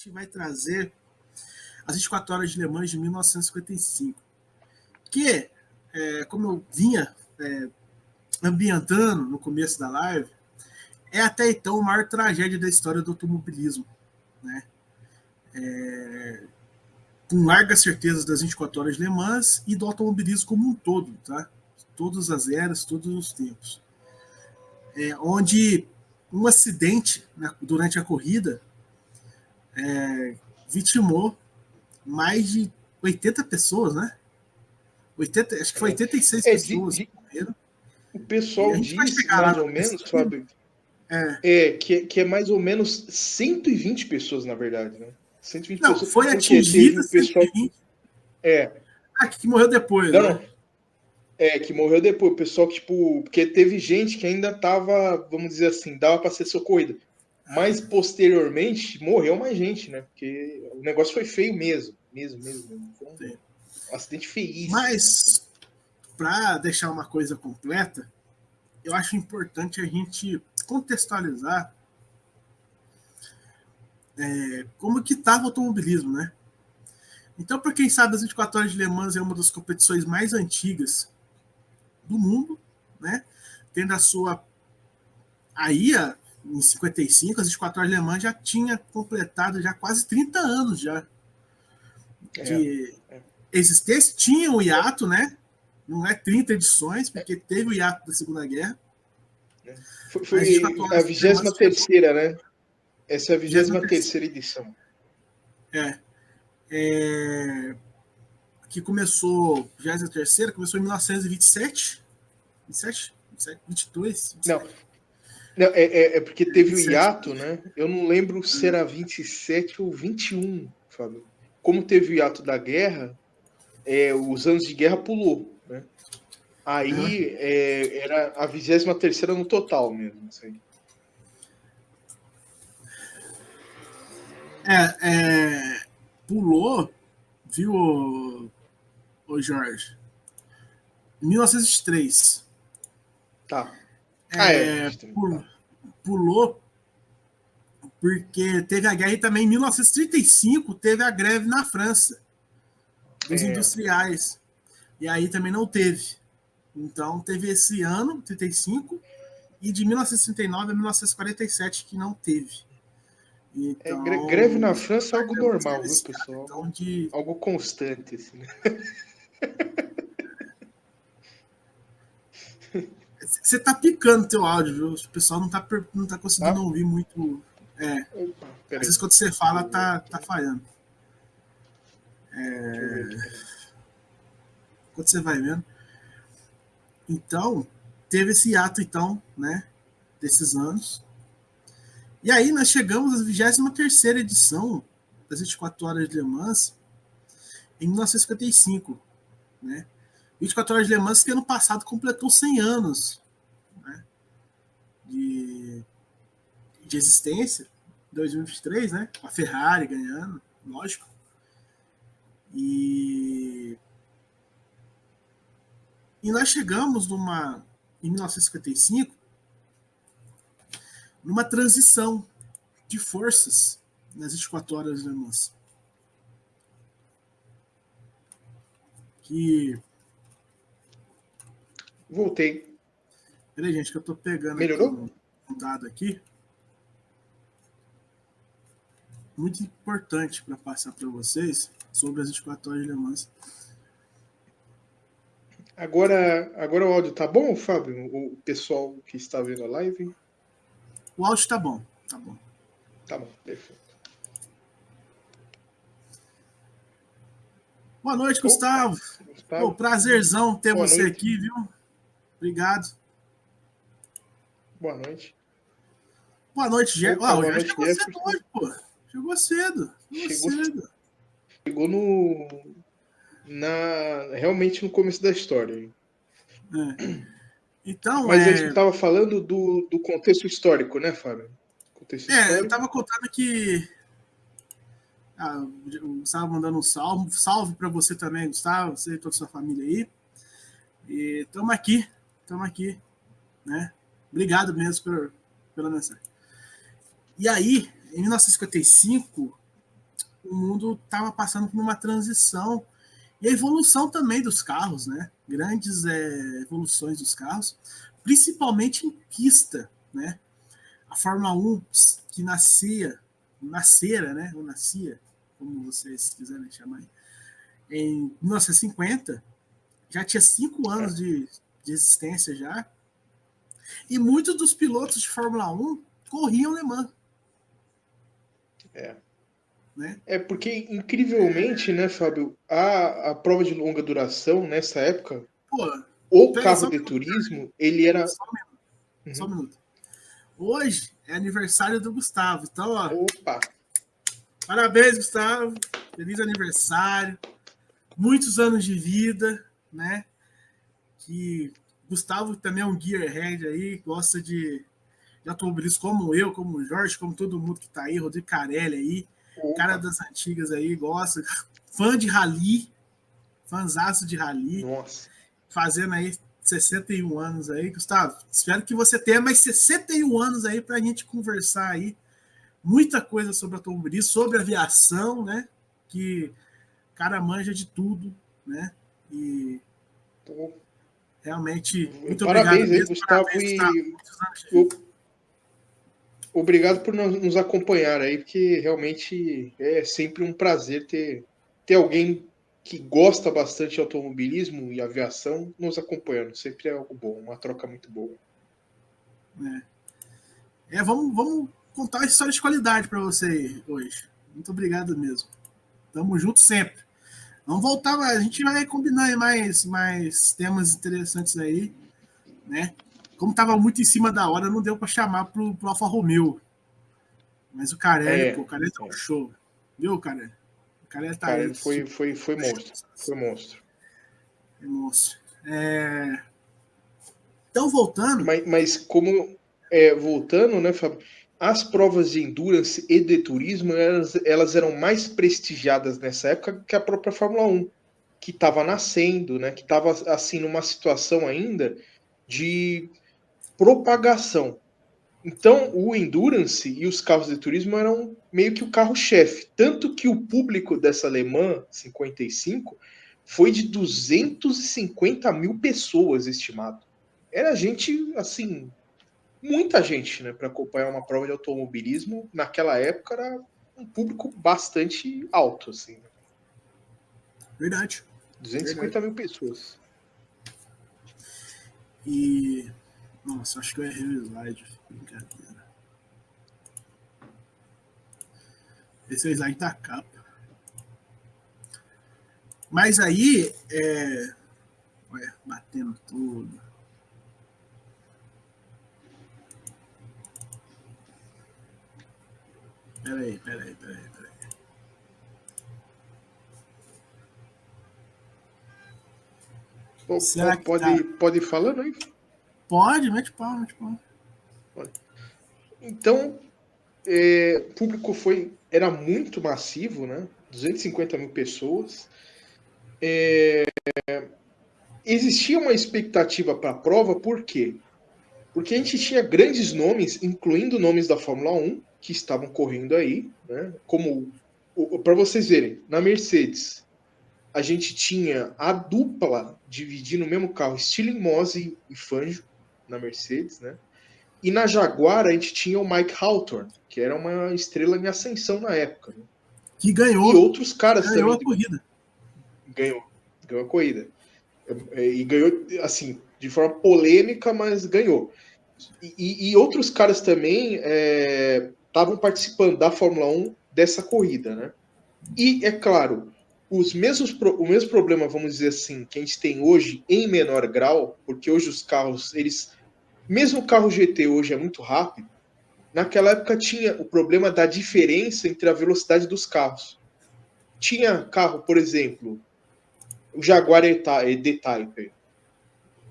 gente vai trazer as 24 horas de Le Mans de 1955, que, como eu vinha ambientando no começo da live, é até então a maior tragédia da história do automobilismo, né? Com largas certezas das 24 horas de Le Mans e do automobilismo como um todo, tá? Todas as eras, todos os tempos. Onde um acidente, né, durante a corrida vitimou mais de 80 pessoas, né? 80, acho que foi 86 pessoas que morreram. O pessoal diz, mais ou menos, Fábio, que é mais ou menos 120 pessoas, na verdade, né? 120 não, pessoas. foi atingida 120. Que morreu depois, não, né? Não. Que morreu depois. O pessoal que, tipo... Porque teve gente que ainda tava, vamos dizer assim, dava pra ser socorrida. Mas, posteriormente, morreu mais gente, né? Porque o negócio foi feio mesmo. Foi um acidente feíssimo. Mas, para deixar uma coisa completa, eu acho importante a gente contextualizar como que estava o automobilismo, né? Então, para quem sabe, as 24 horas de Le Mans é uma das competições mais antigas do mundo, né? Tendo a sua... Aí, em 55, as 24 horas de Le Mans já tinha completado já quase 30 anos já de existência. Tinha o hiato, né? Não é 30 edições, porque teve o hiato da Segunda Guerra. Foi a 23ª, né? Essa é a 23ª edição. Que começou, já é a terceira, começou em 1927. 22? Não, porque teve 27, o hiato, né? Eu não lembro se era 27 ou 21, Fábio. Como teve o hiato da guerra, os anos de guerra pulou, né? Aí era a 23ª no total mesmo. Assim. Pulou, viu, o Jorge? 1903. Tá. Pulou porque teve a guerra e também em 1935 teve a greve na França dos industriais. E aí também não teve. Então teve esse ano, 35, e de 1939 a 1947 que não teve. Então, greve na França é algo normal, viu, pessoal? Então, algo constante, assim, né? Você tá picando teu áudio, viu? O pessoal não tá conseguindo ouvir muito. Às vezes quando você fala, tá falhando. Quando você vai vendo. Então, teve esse ato, então, né? Desses anos. E aí nós chegamos à 23ª edição das 24 horas de Le Mans em 1955, né? 24 horas de Le Mans que ano passado completou 100 anos, né? de existência, 2023, né? A Ferrari ganhando, lógico. E nós chegamos em 1955 numa transição de forças nas 24 horas de Le Mans. Voltei. Peraí, gente, que eu tô pegando Melhorou? aqui um dado aqui. Muito importante para passar para vocês sobre as 24 horas de Le Mans. Agora o áudio tá bom, Fábio? O pessoal que está vendo a live? O áudio tá bom, tá bom. Tá bom, perfeito. Boa noite, Gustavo. Pô, prazerzão ter Boa você noite. aqui, viu? Obrigado. Boa noite. Boa noite, Jefferson. Boa noite, chegou cedo hoje, pô. Chegou cedo. Chegou realmente no começo da história. Então, mas a gente estava falando do contexto histórico, né, Fábio? Eu estava contando que o Gustavo mandando um salve para você também, Gustavo, você e toda a sua família aí. E estamos aqui, né? Obrigado mesmo pela mensagem. E aí, em 1955, o mundo estava passando por uma transição e a evolução também dos carros, né? Grandes evoluções dos carros, principalmente em pista, né? A Fórmula 1 que nascera, né? Ou nascia, como vocês quiserem chamar, em 1950, já tinha 5 anos de existência já, e muitos dos pilotos de Fórmula 1 corriam Le Mans. Né? Porque, incrivelmente, né, Fábio, a prova de longa duração, nessa época, o carro de turismo, ele era... Só um minuto. Hoje é aniversário do Gustavo, então, ó... Opa! Parabéns, Gustavo! Feliz aniversário! Muitos anos de vida, né? Que Gustavo também é um gearhead aí, gosta de automobilismo como eu, como o Jorge, como todo mundo que tá aí, Rodrigo Carelli aí, cara das antigas aí, gosta, fã de rally, fãzaço de rally, nossa, fazendo aí 61 anos aí. Gustavo, espero que você tenha mais 61 anos aí pra gente conversar aí muita coisa sobre automobilismo, sobre aviação, né? Que o cara manja de tudo, né? E realmente, muito parabéns obrigado aí, Gustavo, e obrigado por nos acompanhar aí, porque realmente é sempre um prazer ter alguém que gosta bastante de automobilismo e aviação nos acompanhando. Sempre é algo bom, uma troca muito boa. Vamos contar uma história de qualidade para você hoje. Muito obrigado mesmo. Tamo junto sempre. Vamos voltar, a gente vai combinar mais temas interessantes aí, né? Como tava muito em cima da hora, não deu para chamar pro Alfa Romeo. Mas o Carelli, o Carelli tá um show. Viu, Carelli? O Carelli tá aí. Foi monstro. Foi monstro. É monstro. Então, voltando... Mas como... voltando, né, Fábio? As provas de endurance e de turismo, elas eram mais prestigiadas nessa época que a própria Fórmula 1, que estava nascendo, né? Que estava, assim, numa situação ainda de propagação. Então, o endurance e os carros de turismo eram meio que o carro-chefe. Tanto que o público dessa Le Mans 55 foi de 250 mil pessoas estimado. Era gente, assim... muita gente, né, para acompanhar uma prova de automobilismo naquela época era um público bastante alto, assim. Verdade. 250 mil pessoas. E nossa, acho que eu errei o slide. Brincadeira. Esse é o slide da capa. Mas aí, ué, batendo tudo. Peraí. Pode ir falando aí? Pode, mete pau. Então, o público era muito massivo, né? 250 mil pessoas. Existia uma expectativa para a prova, por quê? Porque a gente tinha grandes nomes, incluindo nomes da Fórmula 1, que estavam correndo aí, né? Como, para vocês verem, na Mercedes, a gente tinha a dupla dividindo o mesmo carro, Stirling Moss e Fangio, na Mercedes, né? E na Jaguar a gente tinha o Mike Hawthorne, que era uma estrela em ascensão na época. Né? Que ganhou. E outros caras ganhou também. A corrida. Ganhou a corrida. E ganhou, assim, de forma polêmica, mas ganhou. E outros caras também estavam participando da Fórmula 1 dessa corrida, né? E, é claro, o mesmo problema, vamos dizer assim, que a gente tem hoje em menor grau, porque hoje os carros, mesmo o carro GT hoje é muito rápido, naquela época tinha o problema da diferença entre a velocidade dos carros. Tinha carro, por exemplo, o Jaguar E-Type,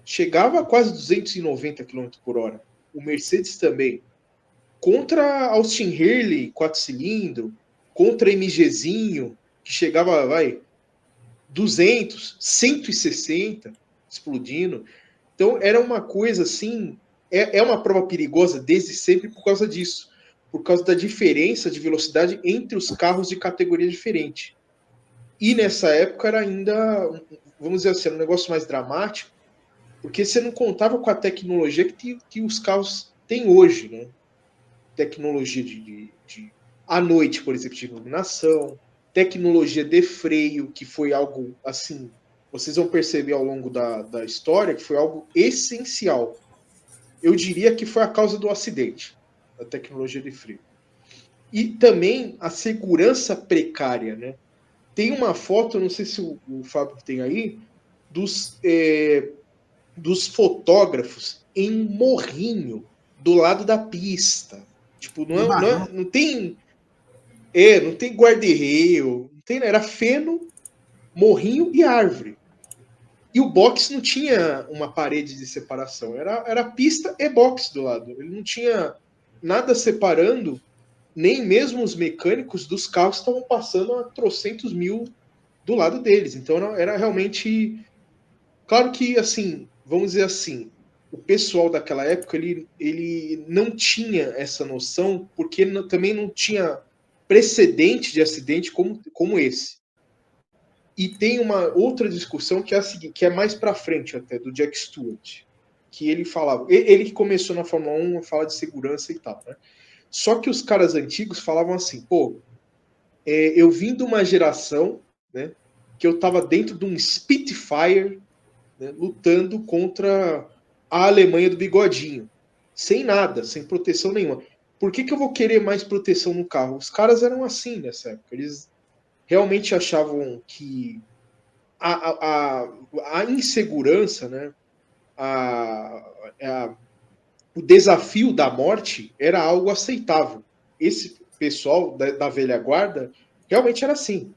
chegava a quase 290 km por hora. O Mercedes também. Contra Austin Hurley, 4 cilindros, contra MGzinho, que chegava, 200, 160, explodindo. Então, era uma coisa assim... É uma prova perigosa desde sempre por causa disso. por causa da diferença de velocidade entre os carros de categoria diferente. E nessa época era ainda, vamos dizer assim, um negócio mais dramático, porque você não contava com a tecnologia que os carros têm hoje, né? Tecnologia à noite, por exemplo, de iluminação, tecnologia de freio, que foi algo assim, vocês vão perceber ao longo da história que foi algo essencial. Eu diria que foi a causa do acidente, a tecnologia de freio. E também a segurança precária, né? Tem uma foto, não sei se o Fábio tem aí, dos fotógrafos em morrinho do lado da pista. Tipo, não tem guarda-reio, era feno, morrinho e árvore. E o box não tinha uma parede de separação, era pista e box do lado. Ele não tinha nada separando, nem mesmo os mecânicos dos carros estavam passando a trocentos mil do lado deles. Então era realmente... Claro que, assim, vamos dizer assim, o pessoal daquela época, ele não tinha essa noção, porque também não tinha precedente de acidente como esse. E tem uma outra discussão que é a seguinte, que é mais para frente até, do Jack Stewart, que ele falava... Ele que começou na Fórmula 1 a falar de segurança e tal, né? Só que os caras antigos falavam assim, eu vim de uma geração, né, que eu estava dentro de um Spitfire, né, lutando contra a Alemanha do Bigodinho, sem nada, sem proteção nenhuma. Por que eu vou querer mais proteção no carro? Os caras eram assim nessa época. Eles realmente achavam que a insegurança, né, o desafio da morte era algo aceitável. Esse pessoal da velha guarda realmente era assim.